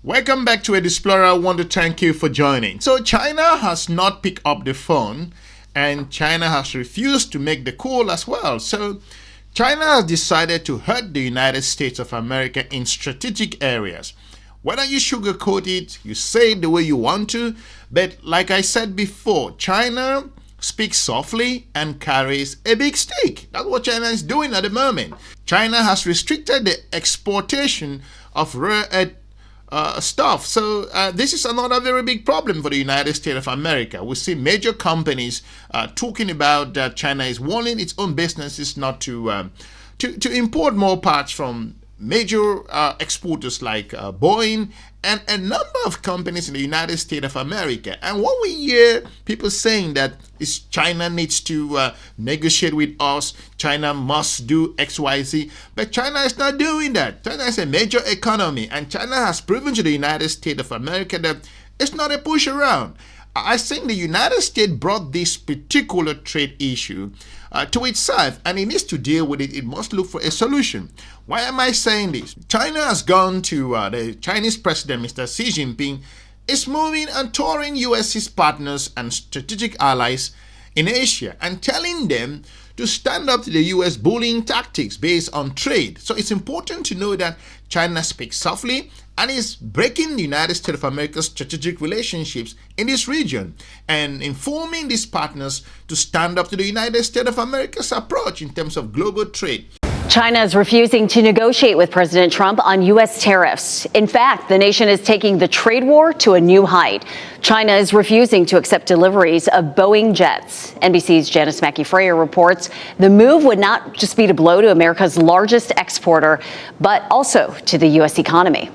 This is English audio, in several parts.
Welcome back to Explorer. I want to thank you for joining. So China has not picked up the phone and China has refused to make the call as well. So China has decided to hurt the United States of America in strategic areas. Whether you sugarcoat it, you say it the way you want to, but like I said before, China speaks softly and carries a big stick. That's what China is doing at the moment. China has restricted the exportation of rare earth stuff. So this is another very big problem for the United States of America. We see major companies talking about that China is warning its own businesses not to import more parts from major exporters like Boeing and a number of companies in the United States of America. And what we hear people saying that is China needs to negotiate with us, China must do XYZ, but China is not doing that. China is a major economy and China has proven to the United States of America that it's not a push around. I think the United States brought this particular trade issue to itself and it needs to deal with it. It must look for a solution. Why am I saying this? China has gone to the Chinese president, Mr. Xi Jinping, is moving and touring US's partners and strategic allies in Asia and telling them to stand up to the US bullying tactics based on trade. So it's important to know that China speaks softly and is breaking the United States of America's strategic relationships in this region and informing these partners to stand up to the United States of America's approach in terms of global trade. China is refusing to negotiate with President Trump on U.S. tariffs. In fact, the nation is taking the trade war to a new height. China is refusing to accept deliveries of Boeing jets. NBC's Janice Mackey-Frayer reports the move would not just be to blow to America's largest exporter, but also to the U.S. economy.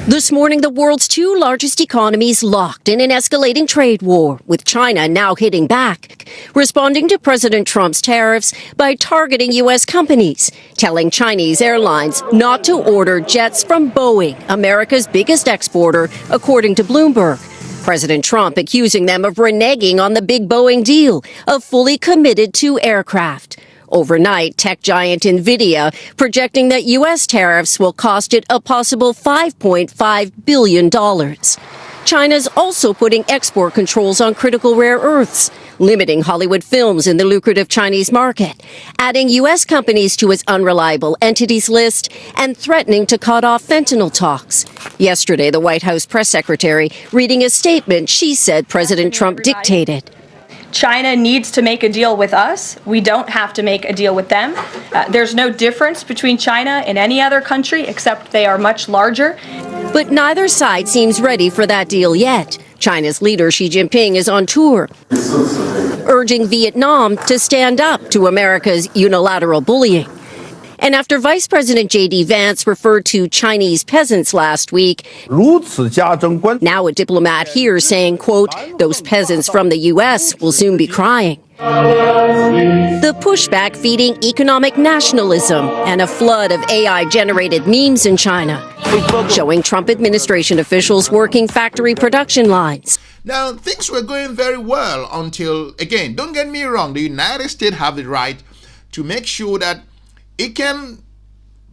This morning, the world's two largest economies locked in an escalating trade war, with China now hitting back, responding to President Trump's tariffs by targeting U.S. companies, telling Chinese airlines not to order jets from Boeing, America's biggest exporter, according to Bloomberg. President Trump accusing them of reneging on the big Boeing deal of fully committed to aircraft. Overnight, tech giant NVIDIA projecting that U.S. tariffs will cost it a possible $5.5 billion. China's also putting export controls on critical rare earths, limiting Hollywood films in the lucrative Chinese market, adding U.S. companies to its unreliable entities list, and threatening to cut off fentanyl talks. Yesterday, the White House press secretary reading a statement she said President Trump dictated. China needs to make a deal with us. We don't have to make a deal with them. There's no difference between China and any other country, except they are much larger. But neither side seems ready for that deal yet. China's leader, Xi Jinping, is on tour, urging Vietnam to stand up to America's unilateral bullying. And after Vice President J.D. Vance referred to Chinese peasants last week, now a diplomat here saying, quote, those peasants from the U.S. will soon be crying. The pushback feeding economic nationalism and a flood of AI-generated memes in China, showing Trump administration officials working factory production lines. Now, things were going very well until, again, don't get me wrong, the United States have the right to make sure that it can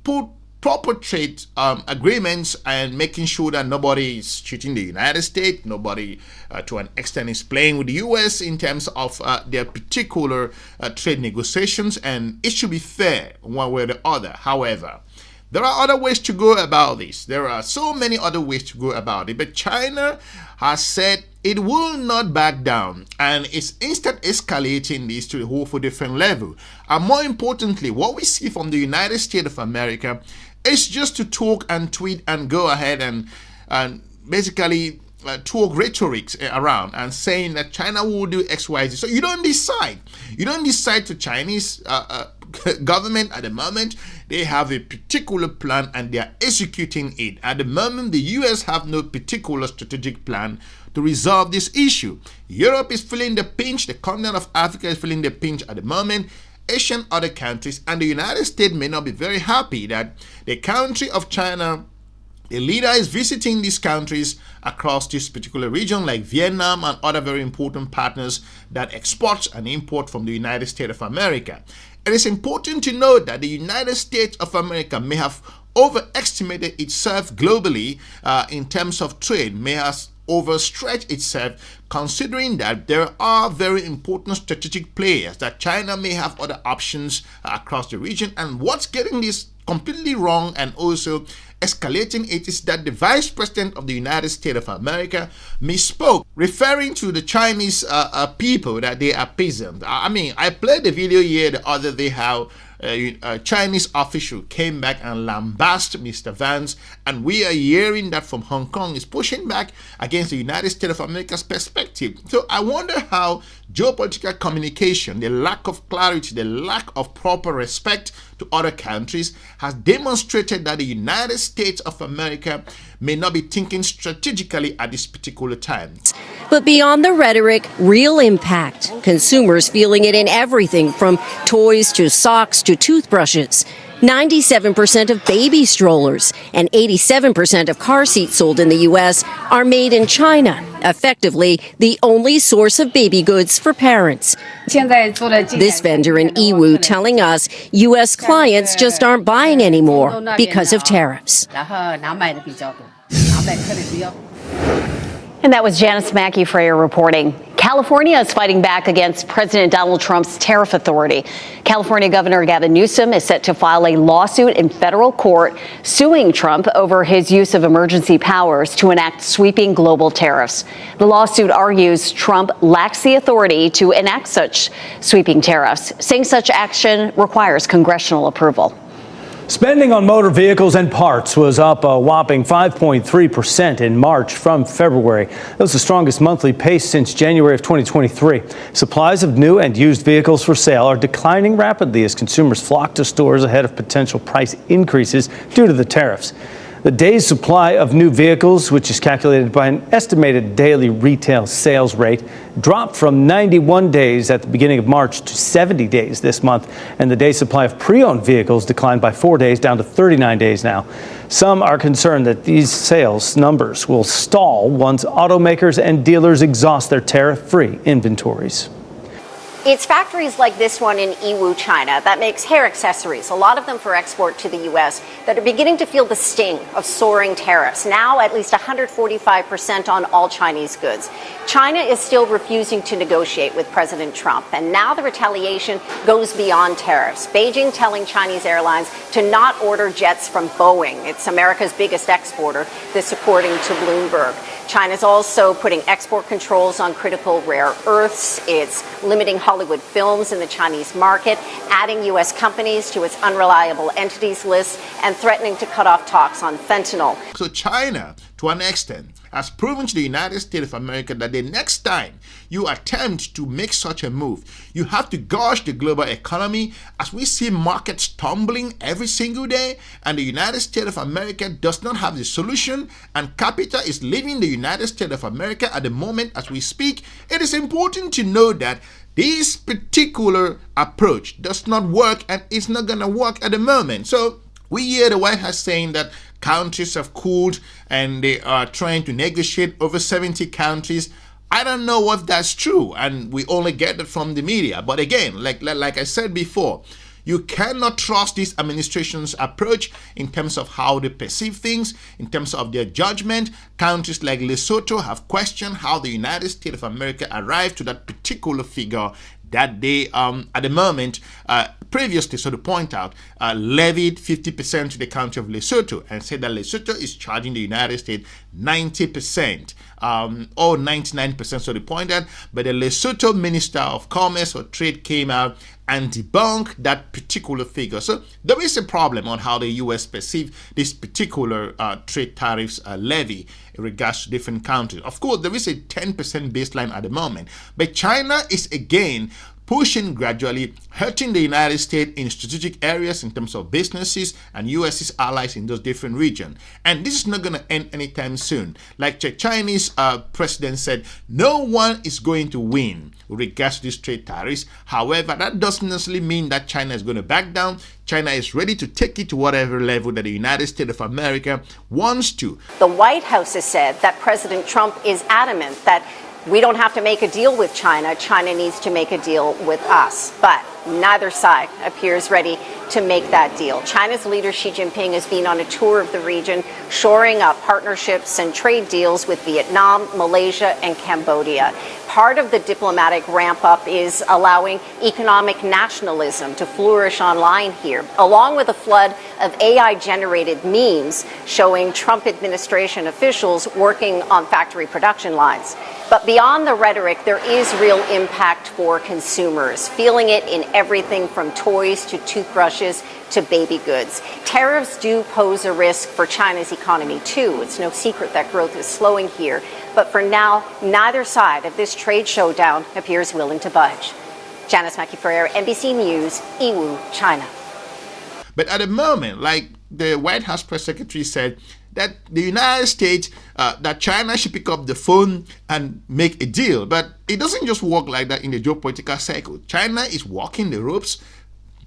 put proper trade agreements and making sure that nobody is cheating the United States, nobody to an extent is playing with the US in terms of their particular trade negotiations, and it should be fair one way or the other. However, there are other ways to go about this. There are so many other ways to go about it, but China has said it will not back down and is instead escalating this to a whole different level. And more importantly, what we see from the United States of America is just to talk and tweet and go ahead and basically talk rhetorics around and saying that China will do XYZ. So you don't decide. You don't decide to Chinese government at the moment. They have a particular plan and they are executing it. At the moment, the US have no particular strategic plan to resolve this issue. Europe is feeling the pinch. The continent of Africa is feeling the pinch at the moment. Asian other countries, and the United States may not be very happy that the country of China, the leader is visiting these countries across this particular region like Vietnam and other very important partners that export and import from the United States of America. It is important to note that the United States of America may have overestimated itself globally in terms of trade, may have overstretched itself, considering that there are very important strategic players, that China may have other options across the region. And what's getting this completely wrong and also escalating it is that the Vice President of the United States of America misspoke, referring to the Chinese people that they are peasants. I mean, I played the video here the other day how a Chinese official came back and lambasted Mr. Vance, and we are hearing that from Hong Kong is pushing back against the United States of America's perspective. So I wonder how geopolitical communication, the lack of clarity, the lack of proper respect to other countries has demonstrated that the United States of America may not be thinking strategically at this particular time. But beyond the rhetoric, real impact. Consumers feeling it in everything from toys to socks to toothbrushes. 97% of baby strollers and 87% of car seats sold in the U.S. are made in China, effectively the only source of baby goods for parents. This vendor in Yiwu telling us U.S. clients just aren't buying anymore because of tariffs. And that was Janice Mackey-Frayer reporting. California is fighting back against President Donald Trump's tariff authority. California Governor Gavin Newsom is set to file a lawsuit in federal court suing Trump over his use of emergency powers to enact sweeping global tariffs. The lawsuit argues Trump lacks the authority to enact such sweeping tariffs, saying such action requires congressional approval. Spending on motor vehicles and parts was up a whopping 5.3% in March from February. That was the strongest monthly pace since January of 2023. Supplies of new and used vehicles for sale are declining rapidly as consumers flock to stores ahead of potential price increases due to the tariffs. The day's supply of new vehicles, which is calculated by an estimated daily retail sales rate, dropped from 91 days at the beginning of March to 70 days this month. And the day's supply of pre-owned vehicles declined by 4 days down to 39 days now. Some are concerned that these sales numbers will stall once automakers and dealers exhaust their tariff-free inventories. It's factories like this one in Yiwu, China, that makes hair accessories, a lot of them for export to the U.S., that are beginning to feel the sting of soaring tariffs, now at least 145% on all Chinese goods. China is still refusing to negotiate with President Trump, and now the retaliation goes beyond tariffs. Beijing telling Chinese airlines to not order jets from Boeing. It's America's biggest exporter, this according to Bloomberg. China's also putting export controls on critical rare earths. It's limiting Hollywood films in the Chinese market, adding U.S. companies to its unreliable entities list, and threatening to cut off talks on fentanyl. So China, to an extent, has proven to the United States of America that the next time you attempt to make such a move, you have to gouge the global economy, as we see markets tumbling every single day, and the United States of America does not have the solution, and capital is leaving the United States of America at the moment as we speak. It is important to know that this particular approach does not work, and it's not going to work at the moment. So we hear the White House saying that countries have cooled and they are trying to negotiate over 70 countries. I don't know if that's true, and we only get it from the media. But again, like I said before, you cannot trust this administration's approach in terms of how they perceive things, in terms of their judgment. Countries like Lesotho have questioned how the United States of America arrived to that particular figure that they, at the moment, previously, so to point out, levied 50% to the country of Lesotho and said that Lesotho is charging the United States 90%, or 99%, so to point out. But the Lesotho Minister of Commerce or Trade came out and debunked that particular figure. So there is a problem on how the U.S. perceive this particular trade tariffs levy in regards to different countries. Of course, there is a 10% baseline at the moment, but China is again pushing gradually, hurting the United States in strategic areas in terms of businesses and US's allies in those different regions. And this is not going to end anytime soon. Like the Chinese president said, no one is going to win with regards to these trade tariffs. However, that doesn't necessarily mean that China is going to back down. China is ready to take it to whatever level that the United States of America wants to. The White House has said that President Trump is adamant that we don't have to make a deal with China. China needs to make a deal with us. But neither side appears ready to make that deal. China's leader Xi Jinping has been on a tour of the region, shoring up partnerships and trade deals with Vietnam, Malaysia, and Cambodia. Part of the diplomatic ramp-up is allowing economic nationalism to flourish online here, along with a flood of AI-generated memes showing Trump administration officials working on factory production lines. But beyond the rhetoric, there is real impact for consumers, feeling it in everything from toys to toothbrushes to baby goods. Tariffs do pose a risk for China's economy, too. It's no secret that growth is slowing here. But for now, neither side of this trade showdown appears willing to budge. Janice Mackey-Ferrer, NBC News, Yiwu, China. But at the moment, like the White House press secretary said, that the United States, that China should pick up the phone and make a deal. But it doesn't just work like that in the geopolitical cycle. China is walking the ropes,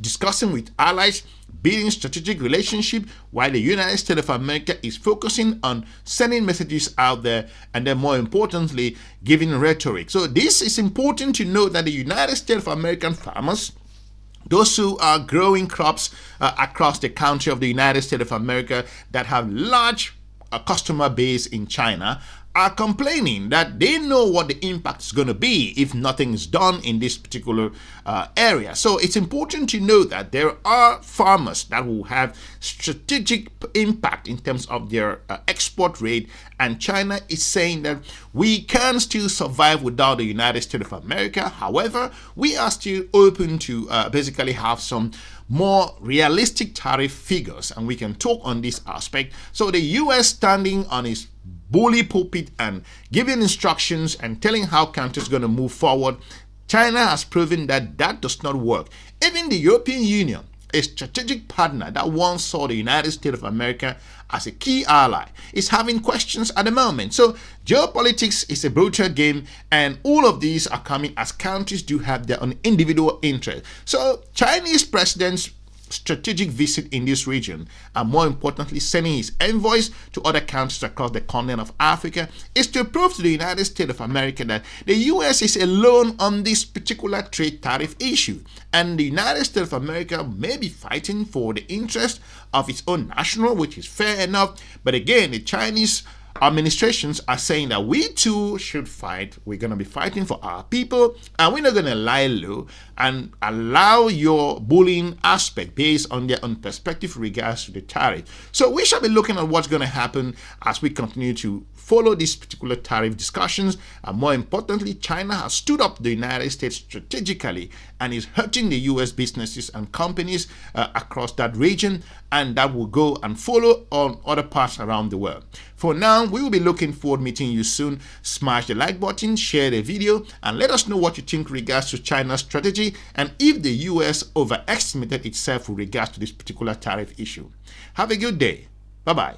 discussing with allies, building strategic relationship, while the United States of America is focusing on sending messages out there, and then more importantly, giving rhetoric. So this is important to know, that the United States of American farmers, those who are growing crops across the country of the United States of America that have large customer base in China, are complaining that they know what the impact is going to be if nothing is done in this particular area. So it's important to know that there are farmers that will have strategic impact in terms of their export rate, and China is saying that we can still survive without the United States of America. However, we are still open to basically have some more realistic tariff figures, and we can talk on this aspect. So the US standing on its bully pulpit and giving instructions and telling how countries are going to move forward, China has proven that that does not work. Even the European Union, a strategic partner that once saw the United States of America as a key ally, is having questions at the moment. So geopolitics is a brutal game, and all of these are coming as countries do have their own individual interests. So Chinese president's strategic visit in this region, and more importantly sending his envoys to other countries across the continent of Africa, is to prove to the United States of America that the US is alone on this particular trade tariff issue, and the United States of America may be fighting for the interest of its own national, which is fair enough. But again, the Chinese administrations are saying that we too should fight. We're going to be fighting for our people, and we're not going to lie low and allow your bullying aspect based on their own perspective with regards to the tariff. So we shall be looking at what's going to happen as we continue to follow these particular tariff discussions. And more importantly, China has stood up to the United States strategically and is hurting the US businesses and companies across that region, and that will go and follow on other parts around the world. For now, we will be looking forward to meeting you soon. Smash the like button, share the video, and let us know what you think with regards to China's strategy, and if the US overestimated itself with regards to this particular tariff issue. Have a good day. Bye-bye.